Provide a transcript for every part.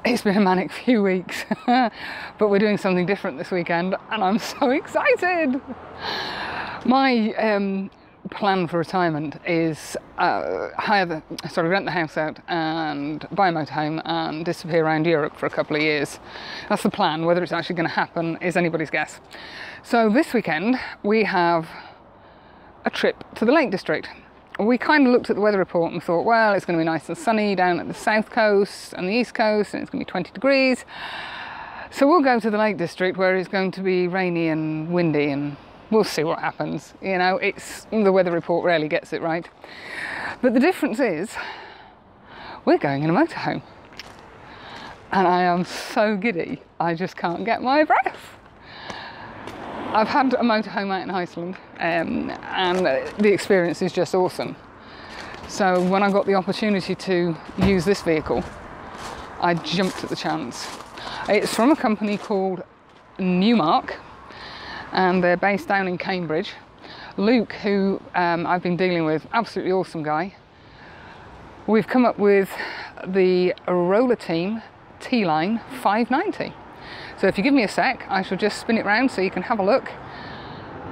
It's been a manic few weeks, but we're doing something different this weekend and I'm so excited. My plan for retirement is rent the house out and buy a motorhome and disappear around Europe for a couple of years. That's the plan. Whether it's actually going to happen is anybody's guess. So this weekend we have a trip to the Lake District. We kind of looked at the weather report and thought, well, it's going to be nice and sunny down at the south coast and the east coast, and it's going to be 20 degrees. So we'll go to the Lake District where it's going to be rainy and windy, and we'll see what happens. You know, the weather report rarely gets it right. But the difference is we're going in a motorhome. And I am so giddy, I just can't get my breath. I've had a motorhome out in Iceland and the experience is just awesome. So when I got the opportunity to use this vehicle, I jumped at the chance. It's from a company called Newmark and they're based down in Cambridge. Luke, who I've been dealing with, absolutely awesome guy. We've come up with the Roller Team T-Line 590. So if you give me a sec, I shall just spin it round so you can have a look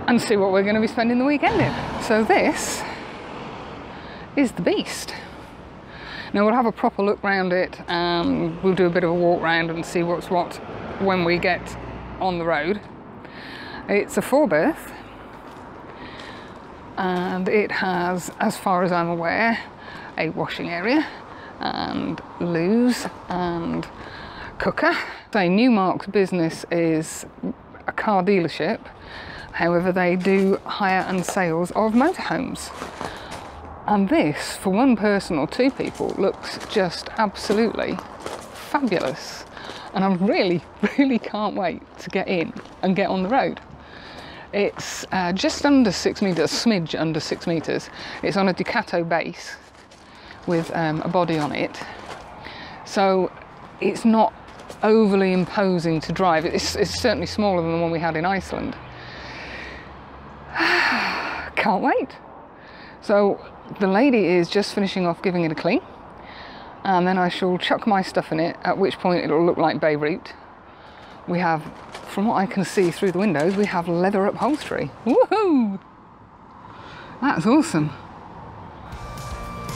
and see what we're going to be spending the weekend in. So this is the beast. Now we'll have a proper look round it and we'll do a bit of a walk round and see what's what when we get on the road. It's a 4-berth and it has, as far as I'm aware, a washing area and loos and cooker. So Newmark's business is a car dealership, however they do hire and sales of motorhomes. And this, for one person or two people, looks just absolutely fabulous. And I really, really can't wait to get in and get on the road. It's just under 6 metres, a smidge under 6 metres. It's on a Ducato base with a body on it. So it's not overly imposing to drive. It's certainly smaller than the one we had in Iceland. Can't wait. So the lady is just finishing off giving it a clean and then I shall chuck my stuff in it, at which point it'll look like Beirut. We have, from what I can see through the windows, we have leather upholstery. Woohoo! That's awesome.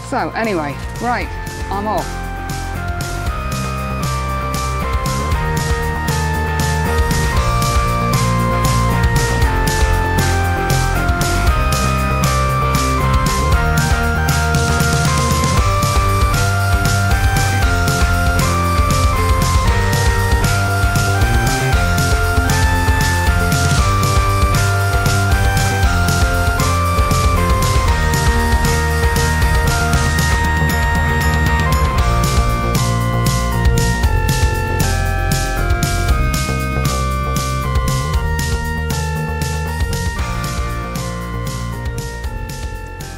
So anyway, right, I'm off.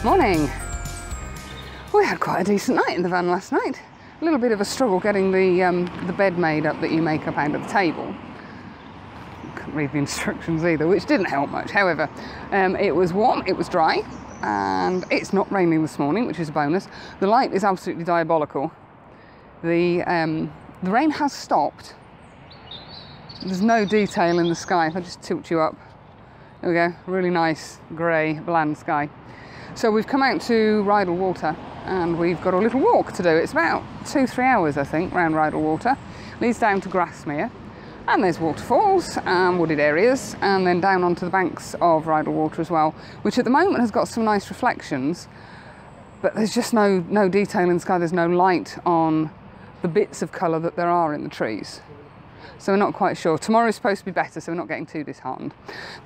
Morning. We had quite a decent night in the van last night. A little bit of a struggle getting the bed made up that you make up out of the table. Couldn't read the instructions either, which didn't help much. However, it was warm, it was dry, and it's not raining this morning, which is a bonus. The light is absolutely diabolical. The rain has stopped. There's no detail in the sky. If I just tilt you up, there we go, really nice grey bland sky. So we've come out to Rydal Water and we've got a little walk to do. It's about 2-3 hours, I think, round Rydal Water. Leads down to Grasmere and there's waterfalls and wooded areas and then down onto the banks of Rydal Water as well, which at the moment has got some nice reflections, but there's just no detail in the sky. There's no light on the bits of colour that there are in the trees. So we're not quite sure. Tomorrow's supposed to be better, so we're not getting too disheartened.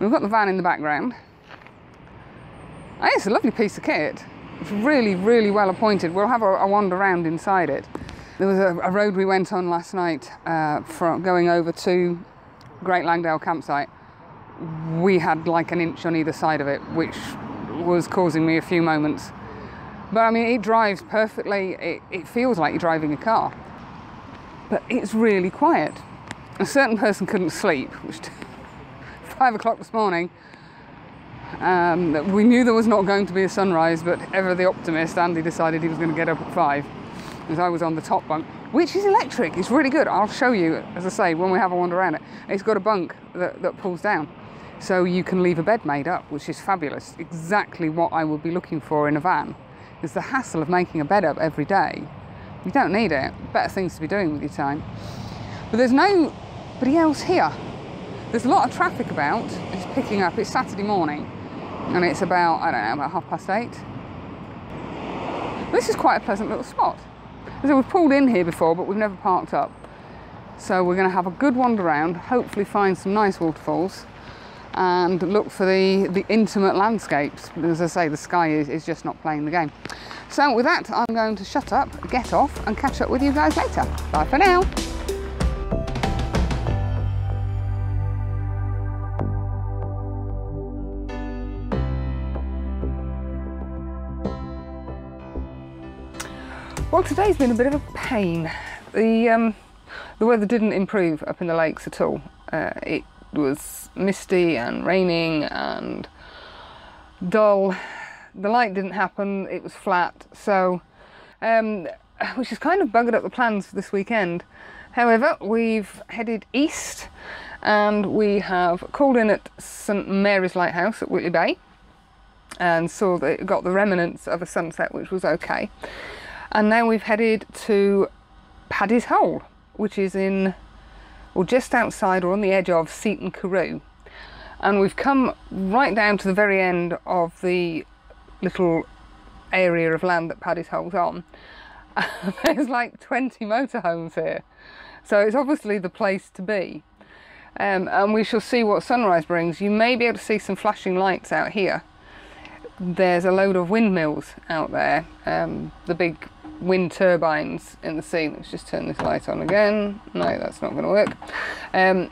We've got the van in the background. Oh, it's a lovely piece of kit. It's really, really well appointed. We'll have a wander around inside it. There was a road we went on last night from going over to Great Langdale campsite. We had like an inch on either side of it, which was causing me a few moments. But I mean, it drives perfectly. It feels like you're driving a car. But it's really quiet. A certain person couldn't sleep, which 5 o'clock this morning. We knew there was not going to be a sunrise, but ever the optimist, Andy decided he was going to get up at 5. as I was on the top bunk, which is electric. It's really good. I'll show you, as I say, when we have a wander around it. It's got a bunk that pulls down, so you can leave a bed made up, which is fabulous. Exactly what I would be looking for in a van, is the hassle of making a bed up every day. You don't need it. Better things to be doing with your time. But there's nobody else here. There's a lot of traffic about. It's picking up. It's Saturday morning, and it's about, I don't know, about 8:30. This is quite a pleasant little spot. So we've pulled in here before, but we've never parked up. So we're going to have a good wander around, hopefully find some nice waterfalls, and look for the intimate landscapes. As I say, the sky is just not playing the game. So with that, I'm going to shut up, get off, and catch up with you guys later. Bye for now. Well, today's been a bit of a pain. The weather didn't improve up in the lakes at all. It was misty and raining and dull. The light didn't happen, it was flat, so which has kind of buggered up the plans for this weekend. However, we've headed east and we have called in at St Mary's Lighthouse at Whitley Bay and saw that it got the remnants of a sunset, which was okay. And now we've headed to Paddy's Hole, which is in, or just outside or on the edge of Seaton Carew. And we've come right down to the very end of the little area of land that Paddy's Hole's on. There's like 20 motorhomes here. So it's obviously the place to be. And we shall see what sunrise brings. You may be able to see some flashing lights out here. There's a load of windmills out there, the big wind turbines in the sea. Let's just turn this light on again. No, that's not going to work. And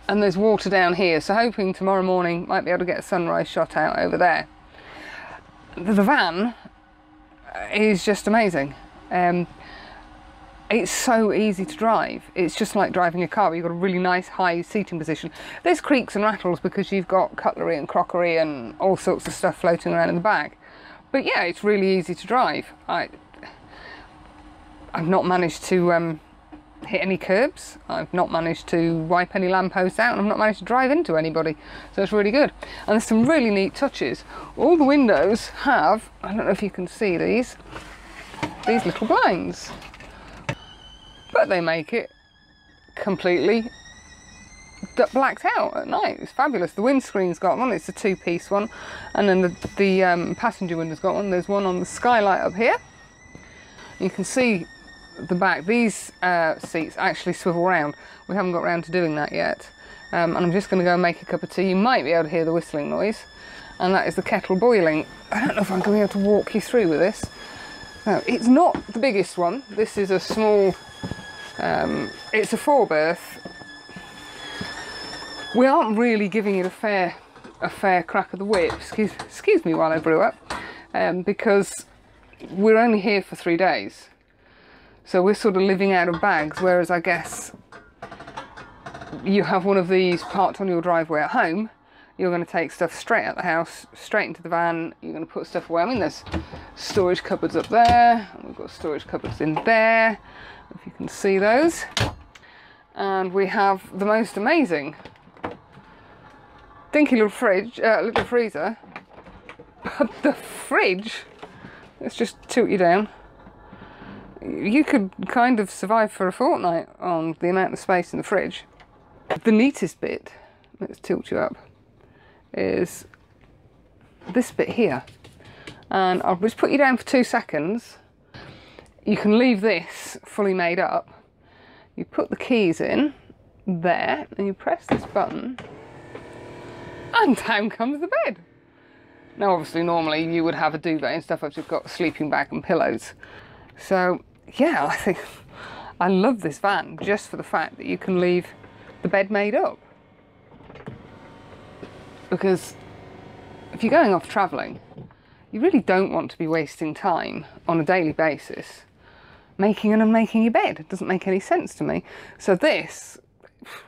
there's water down here, so hoping tomorrow morning might be able to get a sunrise shot out over there. The van is just amazing. It's so easy to drive. It's just like driving a car. You've got a really nice high seating position. There's creaks and rattles because you've got cutlery and crockery and all sorts of stuff floating around in the back. But yeah, it's really easy to drive. I've not managed to hit any curbs. I've not managed to wipe any lampposts out, and I've not managed to drive into anybody. So it's really good. And there's some really neat touches. All the windows have, I don't know if you can see these little blinds. But they make it completely blacked out at night. It's fabulous. The windscreen's got one, it's a two-piece one, and then the passenger window's got one. There's one on the skylight up here. You can see the back. These seats actually swivel round. We haven't got round to doing that yet. And I'm just going to go and make a cup of tea. You might be able to hear the whistling noise, and that is the kettle boiling. I don't know if I'm going to be able to walk you through with this. No, it's not the biggest one. This is a small, it's a 4-berth. We aren't really giving it a fair crack of the whip, excuse me while I brew up, because we're only here for 3 days. So we're sort of living out of bags, whereas I guess you have one of these parked on your driveway at home, you're going to take stuff straight out the house, straight into the van, you're going to put stuff away. I mean, there's storage cupboards up there, and we've got storage cupboards in there, if you can see those. And we have the most amazing dinky little fridge, little freezer. But the fridge, let's just tilt you down. You could kind of survive for a fortnight on the amount of space in the fridge. The neatest bit, let's tilt you up, is this bit here. And I'll just put you down for 2 seconds. You can leave this fully made up. You put the keys in there and you press this button, and down comes the bed. Now obviously normally you would have a duvet and stuff. I've just got a sleeping bag and pillows. So yeah, I think I love this van just for the fact that you can leave the bed made up. Because if you're going off travelling, you really don't want to be wasting time on a daily basis making and unmaking your bed. It doesn't make any sense to me. So this,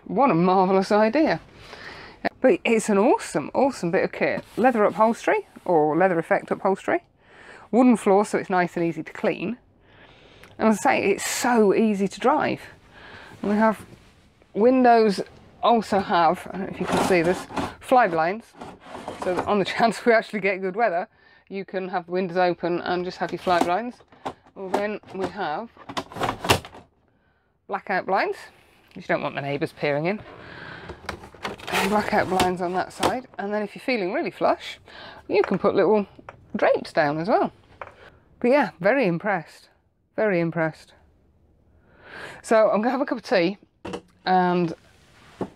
what a marvellous idea. But it's an awesome bit of kit. Leather upholstery, or leather effect upholstery. Wooden floor, so it's nice and easy to clean. And as I say, it's so easy to drive. And we have windows, also have, I don't know if you can see this, fly blinds. So that on the chance we actually get good weather, you can have the windows open and just have your fly blinds. Well, then we have blackout blinds. You don't want the neighbours peering in. And blackout blinds on that side. And then if you're feeling really flush, you can put little drapes down as well. But yeah, very impressed. Very impressed. So I'm going to have a cup of tea and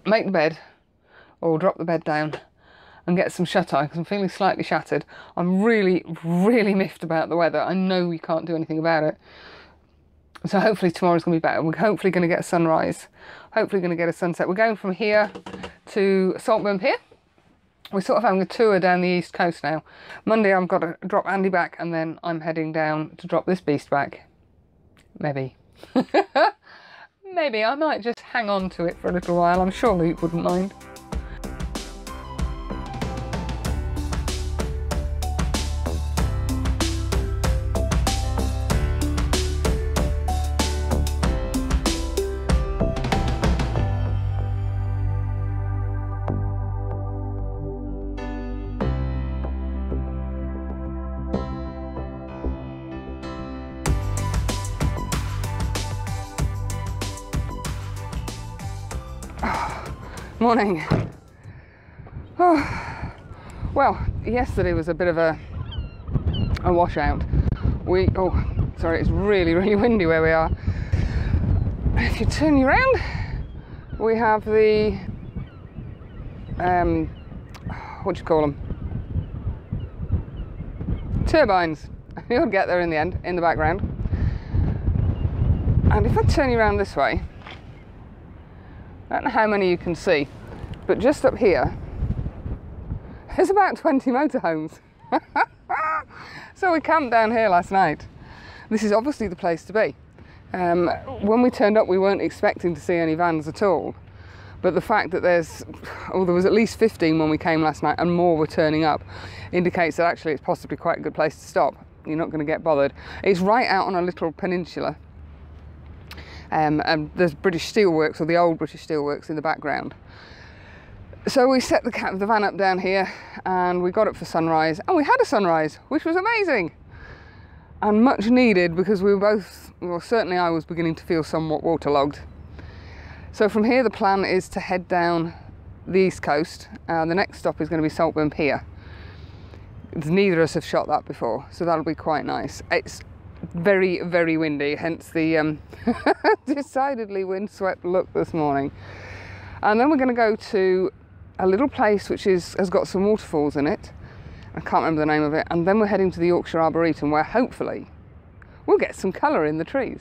make the bed, or drop the bed down and get some shut-eye because I'm feeling slightly shattered. I'm really, really miffed about the weather. I know we can't do anything about it. So hopefully tomorrow's going to be better. We're hopefully going to get a sunrise. Hopefully going to get a sunset. We're going from here to Saltburn Pier. We're sort of having a tour down the east coast now. Monday I've got to drop Andy back and then I'm heading down to drop this beast back. Maybe. Maybe I might just hang on to it for a little while. I'm sure Luke wouldn't mind. Morning. Oh, well, yesterday was a bit of a washout. Sorry, it's really, really windy where we are. If you turn you around, we have the, what do you call them? Turbines. You'll get there in the end, in the background. And if I turn you around this way, I don't know how many you can see, but just up here, there's about 20 motorhomes. So we camped down here last night. This is obviously the place to be. When we turned up, we weren't expecting to see any vans at all. But the fact that there was at least 15 when we came last night and more were turning up, indicates that actually it's possibly quite a good place to stop. You're not going to get bothered. It's right out on a little peninsula. And there's British Steelworks, or the old British Steelworks, in the background. So we set the van up down here and we got up for sunrise, and we had a sunrise, which was amazing and much needed, because we were both, well, certainly I was beginning to feel somewhat waterlogged. So from here the plan is to head down the east coast. The next stop is going to be Saltburn Pier. Neither of us have shot that before, so that'll be quite nice. It's very, very windy, hence the decidedly windswept look this morning. And then we're going to go to a little place which has got some waterfalls in it. I can't remember the name of it. And then we're heading to the Yorkshire Arboretum, where hopefully we'll get some colour in the trees.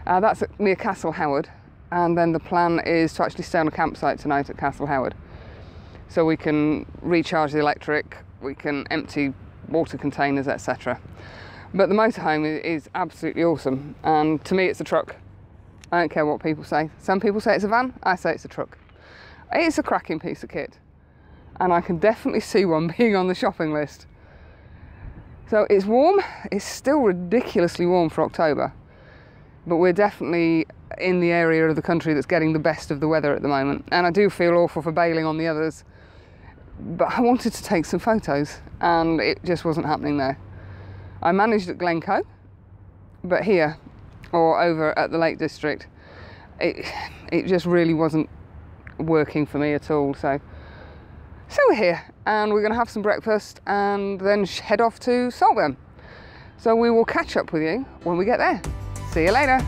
That's near Castle Howard. And then the plan is to actually stay on a campsite tonight at Castle Howard. So we can recharge the electric, we can empty water containers, etc. But the motorhome is absolutely awesome, and to me it's a truck. I don't care what people say. Some people say it's a van, I say it's a truck. It's a cracking piece of kit, and I can definitely see one being on the shopping list. So it's warm, it's still ridiculously warm for October, but we're definitely in the area of the country that's getting the best of the weather at the moment. And I do feel awful for bailing on the others, but I wanted to take some photos and it just wasn't happening there. I managed at Glencoe, but here, or over at the Lake District, it just really wasn't working for me at all. So we're here, and we're going to have some breakfast and then head off to Saltburn. So we will catch up with you when we get there. See you later.